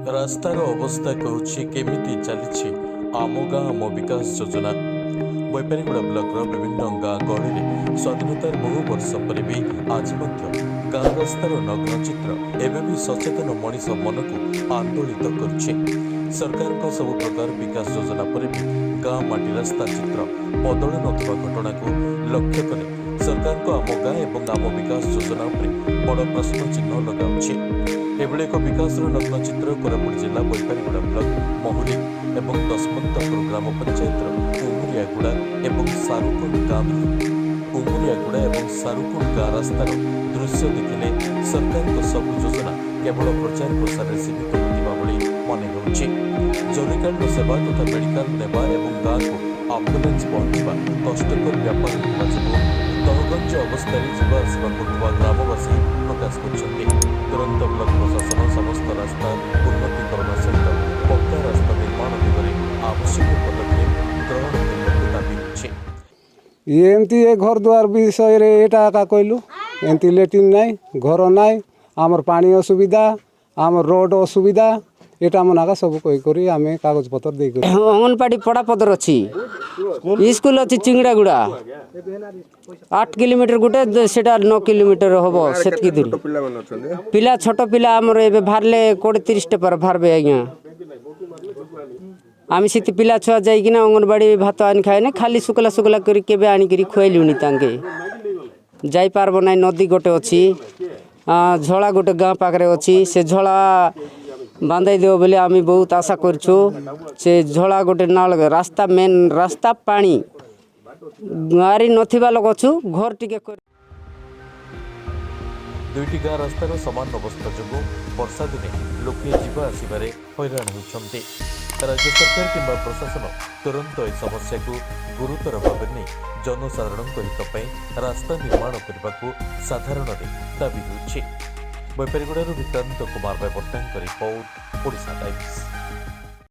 रास्तार अवस्था कहूँ केमिति चली आम गाँ आम विकास योजना बैपारीगुड़ा ब्लॉक विभिन्न गाँ गहली स्वाधीनतार बहु वर्ष पर भी आज गाँ रास्तार नग्न चित्र एवं भी सचेतन मनीष मन को आंदोलित कर सरकार सब प्रकार विकास योजना पर भी गाँ माटी रास्ता चित्र बदल नथिबा घटना को लक्ष्य कर सरकार को आम गाँ एवं आम विकास योजना बड़ प्रश्न चिन्ह लगाउछि। एभଳି एक विकास नग्न चित्र कोरापुट जिला बैपारीगुड़ा ब्लॉक महुली एवं दशमंतपुर ग्राम पंचायत उमुरियागुड़ा एवं सारुकुंड गाँव उमुरियागुड़ा एवं सारुकुंड गाँ रास्तार दृश्य देखिले सरकार सब योजना केवल प्रचार प्रसार सीमित होता मन हो जरूरीकालीन सेवा तथा मेडिकल नेवा एवं गाँ को आम्बुलांस पहुंचा कष्टकर व्यापार होगा जो दहगंज अवस्था जावा आसवा करुवा ग्रामवासी प्रकाश कर तुरंत ब्लॉक प्रशासन समस्त रास्ता उन्नतीकरण सहित पक्का रास्ता निर्माण दिगरे आवश्यक पदक्षेप ग्रहण करने दाबी होछि। एमती घर द्वार विषय रे एटा का कहलु एमती लेट्रिन नाई घर नाई आमर पानी असुविधा आमर रोड असुविधा एटा मनाका सब कहि करी आमे कागज पत्र दे करी अंगनवाड़ी पड़ा पदर अछि स्कूल अछि चिंगड़ागुड़ा 8 किलोमीटर गुटे सेटा 9 किलोमीटर होबो सेतकी दूर पिला छोट पिला हमर एबे भारले 30 टे पर भारबे आज्ञा आमी सिति पिला छुआ जाई किना अंगनवाड़ी भात आनी खाए ने खाली सुकला सुकला करी केबे आनी करी खुआइलुनी तांगे जाई पारबो नै नदी गोटे अछि झोला गोटे गाँ पाखरे अछि से झोला बांधाई देव बोले आमी बहुत आशा करछु से झोला गोटे नाल रास्ता मेन रास्ता पानी गाड़ी नथिबा लोग अछु घर टिके दुईटी गाँ रास्तार समान अवस्था जो वर्षा दिने लोके जीवा आसबारे हैरान होती राज्य सरकार किंबा प्रशासन तुरंत ए समस्या को गुरुतर भाव नहीं जनसाधारण हित रास्ता निर्माण करने को साधारण दाबी हो। Baipariguda Vikrant Kumar Patnaik report Odisha times.